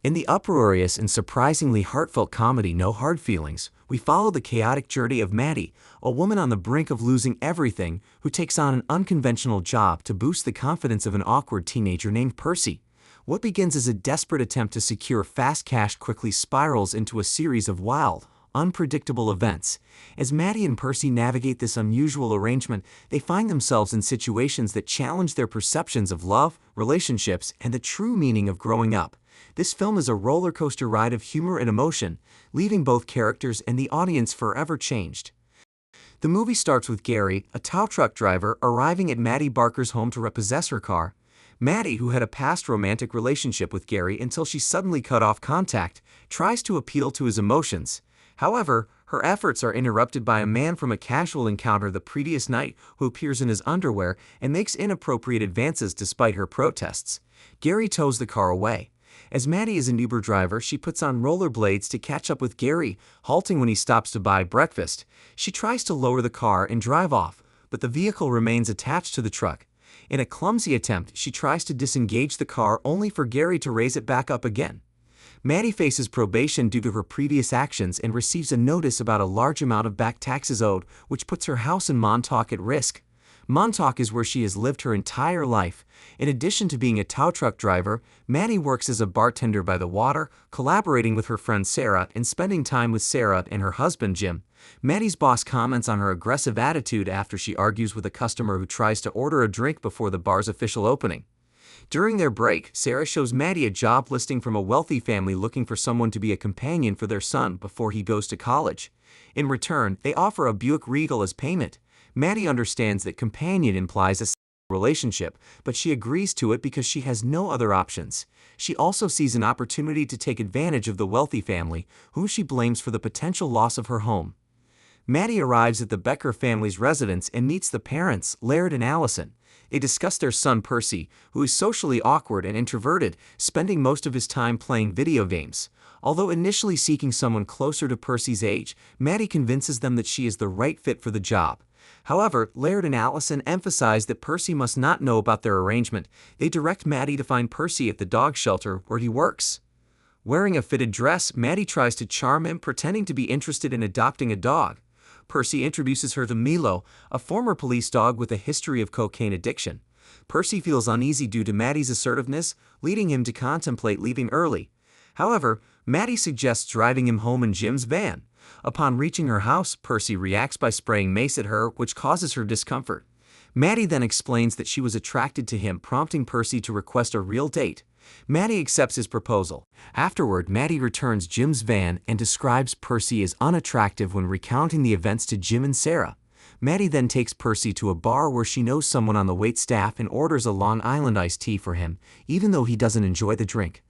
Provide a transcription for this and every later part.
In the uproarious and surprisingly heartfelt comedy No Hard Feelings, we follow the chaotic journey of Maddie, a woman on the brink of losing everything who takes on an unconventional job to boost the confidence of an awkward teenager named Percy. What begins as a desperate attempt to secure fast cash quickly spirals into a series of wild, unpredictable events. As Maddie and Percy navigate this unusual arrangement, they find themselves in situations that challenge their perceptions of love, relationships, and the true meaning of growing up. This film is a roller coaster ride of humor and emotion, leaving both characters and the audience forever changed. The movie starts with Gary, a tow truck driver, arriving at Maddie Barker's home to repossess her car. Maddie, who had a past romantic relationship with Gary until she suddenly cut off contact, tries to appeal to his emotions. However, her efforts are interrupted by a man from a casual encounter the previous night who appears in his underwear and makes inappropriate advances despite her protests. Gary tows the car away. As Maddie is an Uber driver, she puts on rollerblades to catch up with Gary, halting when he stops to buy breakfast. She tries to lower the car and drive off, but the vehicle remains attached to the truck. In a clumsy attempt, she tries to disengage the car only for Gary to raise it back up again. Maddie faces probation due to her previous actions and receives a notice about a large amount of back taxes owed, which puts her house in Montauk at risk. Montauk is where she has lived her entire life. In addition to being a tow truck driver, Maddie works as a bartender by the water, collaborating with her friend Sarah and spending time with Sarah and her husband Jim. Maddie's boss comments on her aggressive attitude after she argues with a customer who tries to order a drink before the bar's official opening. During their break, Sarah shows Maddie a job listing from a wealthy family looking for someone to be a companion for their son before he goes to college. In return, they offer a Buick Regal as payment. Maddie understands that companion implies a relationship, but she agrees to it because she has no other options. She also sees an opportunity to take advantage of the wealthy family, whom she blames for the potential loss of her home. Maddie arrives at the Becker family's residence and meets the parents, Laird and Allison. They discuss their son Percy, who is socially awkward and introverted, spending most of his time playing video games. Although initially seeking someone closer to Percy's age, Maddie convinces them that she is the right fit for the job. However, Laird and Allison emphasize that Percy must not know about their arrangement. They direct Maddie to find Percy at the dog shelter where he works. Wearing a fitted dress, Maddie tries to charm him, pretending to be interested in adopting a dog. Percy introduces her to Milo, a former police dog with a history of cocaine addiction. Percy feels uneasy due to Maddie's assertiveness, leading him to contemplate leaving early. However, Maddie suggests driving him home in Jim's van. Upon reaching her house, Percy reacts by spraying mace at her, which causes her discomfort. Maddie then explains that she was attracted to him, prompting Percy to request a real date. Maddie accepts his proposal. Afterward, Maddie returns Jim's van and describes Percy as unattractive when recounting the events to Jim and Sarah. Maddie then takes Percy to a bar where she knows someone on the waitstaff and orders a Long Island iced tea for him, even though he doesn't enjoy the drink.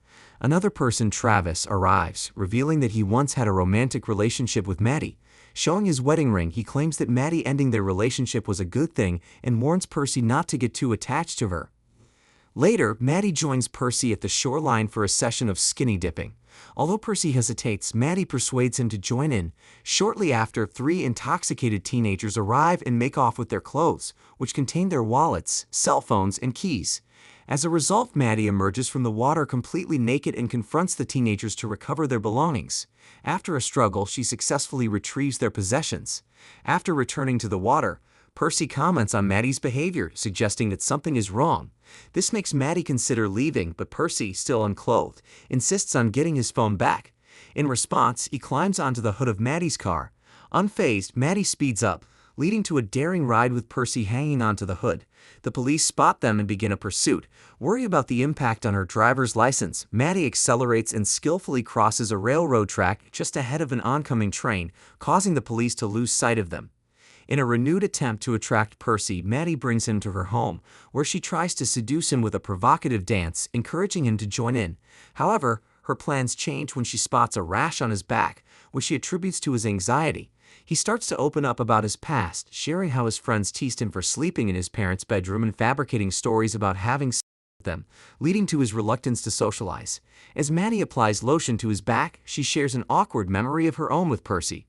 Another person, Travis, arrives, revealing that he once had a romantic relationship with Maddie. Showing his wedding ring, he claims that Maddie ending their relationship was a good thing and warns Percy not to get too attached to her. Later, Maddie joins Percy at the shoreline for a session of skinny dipping. Although Percy hesitates, Maddie persuades him to join in. Shortly after, three intoxicated teenagers arrive and make off with their clothes, which contain their wallets, cell phones, and keys. As a result, Maddie emerges from the water completely naked and confronts the teenagers to recover their belongings. After a struggle, she successfully retrieves their possessions. After returning to the water, Percy comments on Maddie's behavior, suggesting that something is wrong. This makes Maddie consider leaving, but Percy, still unclothed, insists on getting his phone back. In response, he climbs onto the hood of Maddie's car. Unfazed, Maddie speeds up, leading to a daring ride with Percy hanging onto the hood. The police spot them and begin a pursuit. Worried about the impact on her driver's license, Maddie accelerates and skillfully crosses a railroad track just ahead of an oncoming train, causing the police to lose sight of them. In a renewed attempt to attract Percy, Maddie brings him to her home, where she tries to seduce him with a provocative dance, encouraging him to join in. However, her plans change when she spots a rash on his back, which she attributes to his anxiety. He starts to open up about his past, sharing how his friends teased him for sleeping in his parents' bedroom and fabricating stories about having sex with them, leading to his reluctance to socialize. As Maddie applies lotion to his back, she shares an awkward memory of her own with Percy.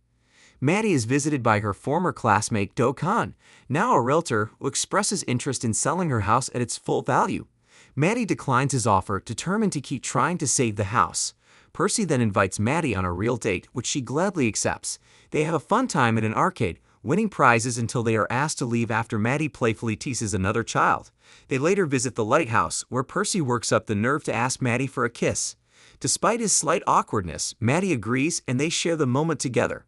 Maddie is visited by her former classmate Do Khan, now a realtor, who expresses interest in selling her house at its full value. Maddie declines his offer, determined to keep trying to save the house. Percy then invites Maddie on a real date, which she gladly accepts. They have a fun time at an arcade, winning prizes until they are asked to leave after Maddie playfully teases another child. They later visit the lighthouse, where Percy works up the nerve to ask Maddie for a kiss. Despite his slight awkwardness, Maddie agrees and they share the moment together.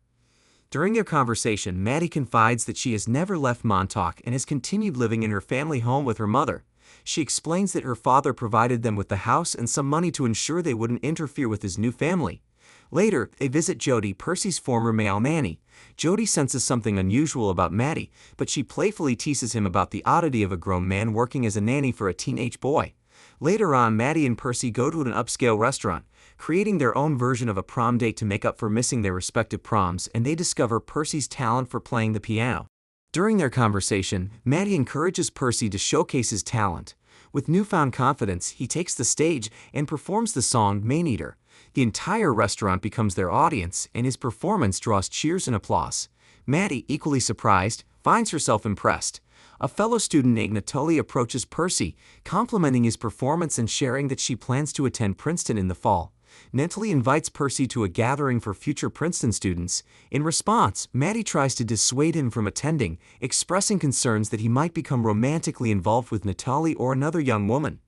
During their conversation, Maddie confides that she has never left Montauk and has continued living in her family home with her mother. She explains that her father provided them with the house and some money to ensure they wouldn't interfere with his new family. Later, they visit Jody, Percy's former male nanny. Jody senses something unusual about Maddie, but she playfully teases him about the oddity of a grown man working as a nanny for a teenage boy. Later on, Maddie and Percy go to an upscale restaurant, creating their own version of a prom date to make up for missing their respective proms, and they discover Percy's talent for playing the piano. During their conversation, Maddie encourages Percy to showcase his talent. With newfound confidence, he takes the stage and performs the song Maneater. The entire restaurant becomes their audience, and his performance draws cheers and applause. Maddie, equally surprised, finds herself impressed. A fellow student named Natalie approaches Percy, complimenting his performance and sharing that she plans to attend Princeton in the fall. Natalie invites Percy to a gathering for future Princeton students. In response, Maddie tries to dissuade him from attending, expressing concerns that he might become romantically involved with Natalie or another young woman.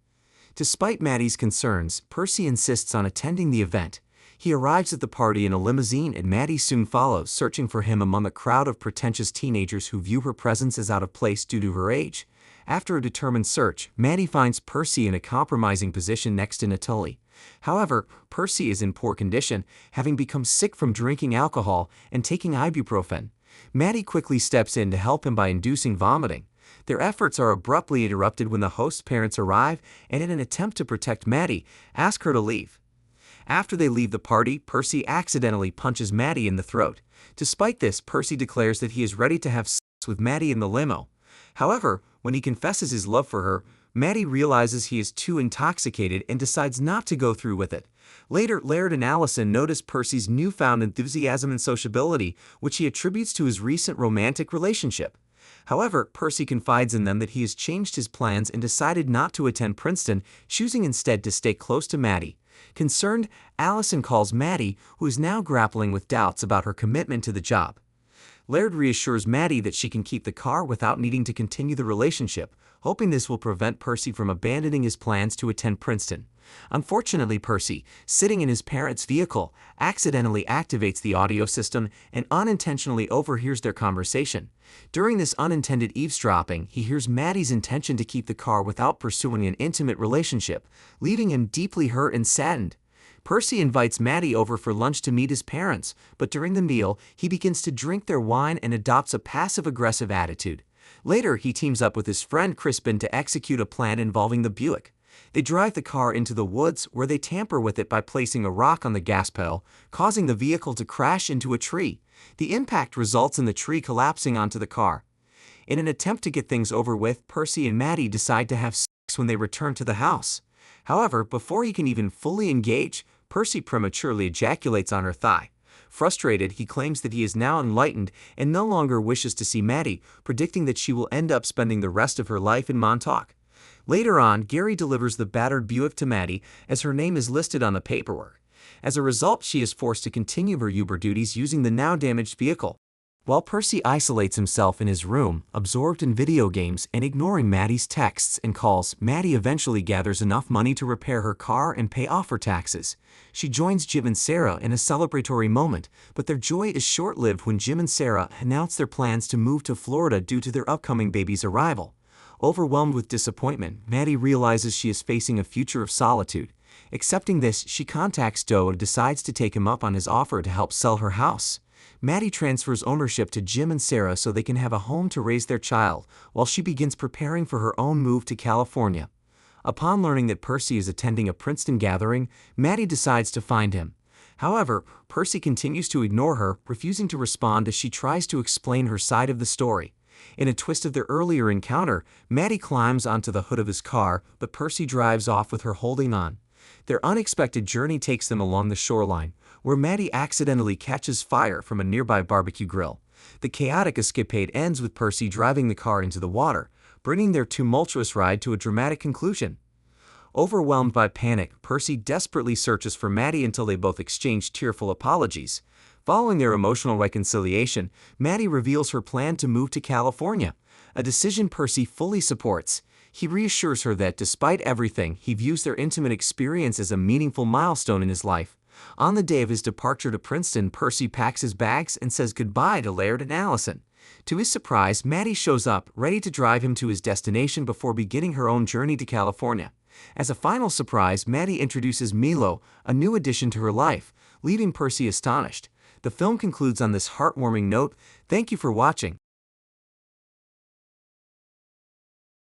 Despite Maddie's concerns, Percy insists on attending the event. He arrives at the party in a limousine and Maddie soon follows, searching for him among a crowd of pretentious teenagers who view her presence as out of place due to her age. After a determined search, Maddie finds Percy in a compromising position next to Natalie. However, Percy is in poor condition, having become sick from drinking alcohol and taking ibuprofen. Maddie quickly steps in to help him by inducing vomiting. Their efforts are abruptly interrupted when the host's parents arrive and, in an attempt to protect Maddie, ask her to leave. After they leave the party, Percy accidentally punches Maddie in the throat. Despite this, Percy declares that he is ready to have sex with Maddie in the limo. However, when he confesses his love for her, Maddie realizes he is too intoxicated and decides not to go through with it. Later, Laird and Allison notice Percy's newfound enthusiasm and sociability, which he attributes to his recent romantic relationship. However, Percy confides in them that he has changed his plans and decided not to attend Princeton, choosing instead to stay close to Maddie. Concerned, Allison calls Maddie, who is now grappling with doubts about her commitment to the job. Laird reassures Maddie that she can keep the car without needing to continue the relationship, hoping this will prevent Percy from abandoning his plans to attend Princeton. Unfortunately, Percy, sitting in his parents' vehicle, accidentally activates the audio system and unintentionally overhears their conversation. During this unintended eavesdropping, he hears Maddie's intention to keep the car without pursuing an intimate relationship, leaving him deeply hurt and saddened. Percy invites Maddie over for lunch to meet his parents, but during the meal, he begins to drink their wine and adopts a passive-aggressive attitude. Later, he teams up with his friend Crispin to execute a plan involving the Buick. They drive the car into the woods, where they tamper with it by placing a rock on the gas pedal, causing the vehicle to crash into a tree. The impact results in the tree collapsing onto the car. In an attempt to get things over with, Percy and Maddie decide to have sex when they return to the house. However, before he can even fully engage, Percy prematurely ejaculates on her thigh. Frustrated, he claims that he is now enlightened and no longer wishes to see Maddie, predicting that she will end up spending the rest of her life in Montauk. Later on, Gary delivers the battered Buick to Maddie, as her name is listed on the paperwork. As a result, she is forced to continue her Uber duties using the now damaged vehicle. While Percy isolates himself in his room, absorbed in video games and ignoring Maddie's texts and calls, Maddie eventually gathers enough money to repair her car and pay off her taxes. She joins Jim and Sarah in a celebratory moment, but their joy is short-lived when Jim and Sarah announce their plans to move to Florida due to their upcoming baby's arrival. Overwhelmed with disappointment, Maddie realizes she is facing a future of solitude. Accepting this, she contacts Joe and decides to take him up on his offer to help sell her house. Maddie transfers ownership to Jim and Sarah so they can have a home to raise their child, while she begins preparing for her own move to California. Upon learning that Percy is attending a Princeton gathering, Maddie decides to find him. However, Percy continues to ignore her, refusing to respond as she tries to explain her side of the story. In a twist of their earlier encounter, Maddie climbs onto the hood of his car, but Percy drives off with her holding on. Their unexpected journey takes them along the shoreline, where Maddie accidentally catches fire from a nearby barbecue grill. The chaotic escapade ends with Percy driving the car into the water, bringing their tumultuous ride to a dramatic conclusion. Overwhelmed by panic, Percy desperately searches for Maddie until they both exchange tearful apologies. Following their emotional reconciliation, Maddie reveals her plan to move to California, a decision Percy fully supports. He reassures her that despite everything, he views their intimate experience as a meaningful milestone in his life. On the day of his departure to Princeton, Percy packs his bags and says goodbye to Laird and Allison. To his surprise, Maddie shows up, ready to drive him to his destination before beginning her own journey to California. As a final surprise, Maddie introduces Milo, a new addition to her life, leaving Percy astonished. The film concludes on this heartwarming note. Thank you for watching.